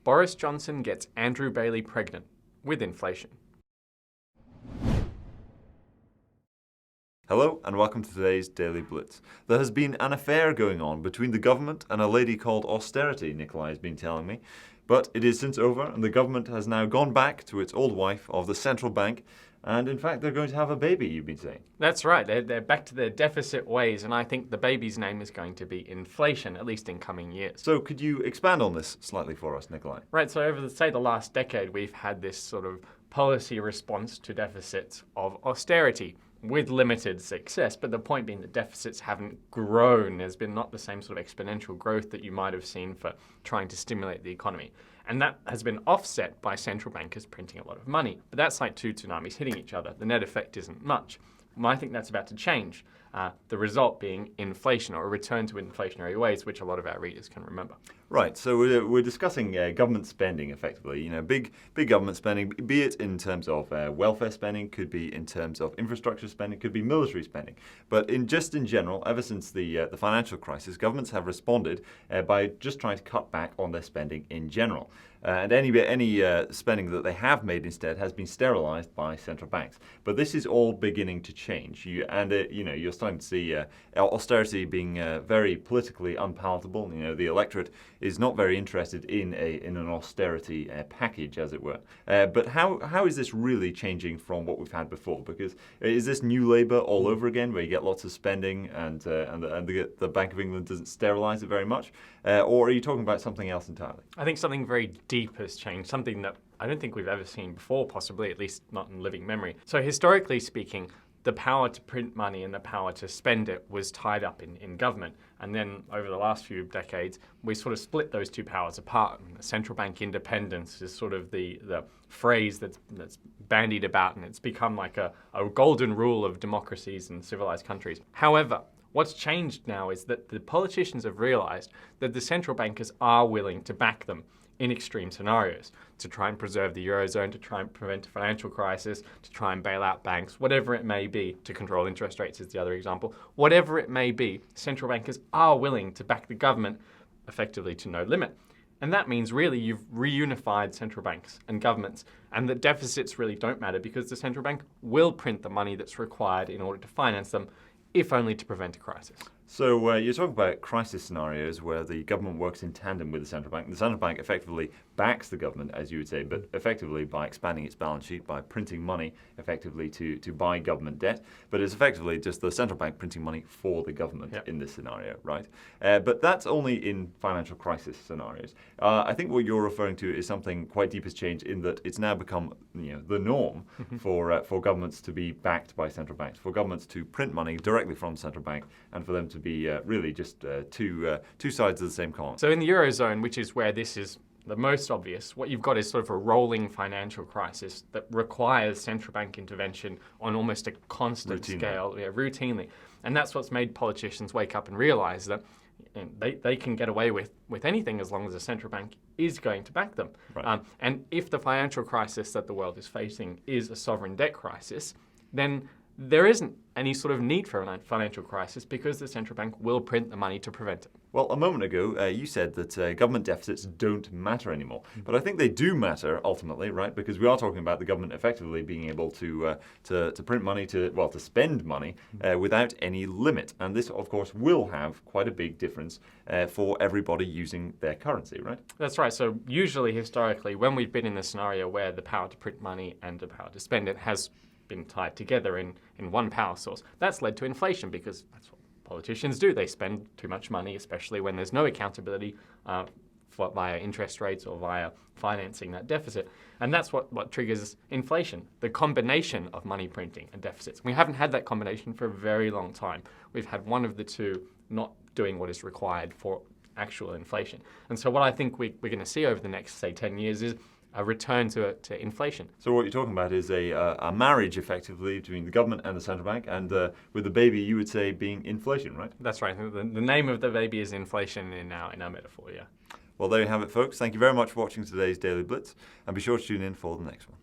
Boris Johnson gets Andrew Bailey pregnant with inflation. Hello and welcome to today's Daily Blitz. There has been an affair going on between the government and a lady called Austerity, Nikolai has been telling me. But it is since over and the government has now gone back to its old wife of the central bank. And in fact, they're going to have a baby, you've been saying. That's right. They're back to their deficit ways, and I think the baby's name is going to be inflation, at least in coming years. So could you expand on this slightly for us, Nikolai? Right, so over, the last decade, we've had this sort of policy response to deficits of austerity with limited success. But the point being that deficits haven't grown. There's been not the same sort of exponential growth that you might have seen for trying to stimulate the economy. And that has been offset by central bankers printing a lot of money. But that's like two tsunamis hitting each other. The net effect isn't much. Well, I think that's about to change. The result being inflation, or a return to inflationary ways, which a lot of our readers can remember. Right, so we're discussing government spending effectively. You know, big government spending, be it in terms of welfare spending, could be in terms of infrastructure spending, could be military spending. But in general, ever since the financial crisis, governments have responded by just trying to cut back on their spending in general. And any spending that they have made instead has been sterilized by central banks. But this is all beginning to change. You're starting to see austerity being very politically unpalatable. You know, the electorate is not very interested in an austerity package, as it were. But how is this really changing from what we've had before? Because is this new Labour all over again, where you get lots of spending and the Bank of England doesn't sterilize it very much? Or are you talking about something else entirely? I think something very deep has changed, something that I don't think we've ever seen before, possibly, at least not in living memory. So historically speaking, the power to print money and the power to spend it was tied up in government. And then over the last few decades, we sort of split those two powers apart. And central bank independence is sort of the phrase that's bandied about, and it's become like a golden rule of democracies and civilized countries. However, what's changed now is that the politicians have realized that the central bankers are willing to back them in extreme scenarios, to try and preserve the Eurozone, to try and prevent a financial crisis, to try and bail out banks, whatever it may be, to control interest rates is the other example. Whatever it may be, central bankers are willing to back the government effectively to no limit. And that means really you've reunified central banks and governments, and the deficits really don't matter because the central bank will print the money that's required in order to finance them, if only to prevent a crisis. So you're talking about crisis scenarios where the government works in tandem with the central bank. The central bank effectively backs the government, as you would say, but effectively by expanding its balance sheet, by printing money effectively to buy government debt. But it's effectively just the central bank printing money for the government in this scenario, right? But that's only in financial crisis scenarios. I think what you're referring to is something quite deep has changed in that it's now become the norm for governments to be backed by central banks, for governments to print money directly from the central bank, and for them to be really just two sides of the same coin. So in the Eurozone, which is where this is the most obvious, what you've got is sort of a rolling financial crisis that requires central bank intervention on almost a constant scale, routinely. And that's what's made politicians wake up and realize that they can get away with anything as long as the central bank is going to back them. Right. And if the financial crisis that the world is facing is a sovereign debt crisis, then there isn't any sort of need for a financial crisis because the central bank will print the money to prevent it. Well, a moment ago, you said that government deficits don't matter anymore. But I think they do matter ultimately, right? Because we are talking about the government effectively being able to print money, to spend money without any limit. And this, of course, will have quite a big difference for everybody using their currency, right? That's right. So usually, historically, when we've been in a scenario where the power to print money and the power to spend it has been tied together in one power source, that's led to inflation because that's what politicians do. They spend too much money, especially when there's no accountability via interest rates or via financing that deficit. And that's what triggers inflation, the combination of money printing and deficits. We haven't had that combination for a very long time. We've had one of the two not doing what is required for actual inflation. And so what I think we're going to see over the next, say, 10 years is a return to inflation. So what you're talking about is a marriage, effectively, between the government and the central bank, and with the baby, you would say, being inflation, right? That's right. The name of the baby is inflation in our metaphor, yeah. Well, there you have it, folks. Thank you very much for watching today's Daily Blitz, and be sure to tune in for the next one.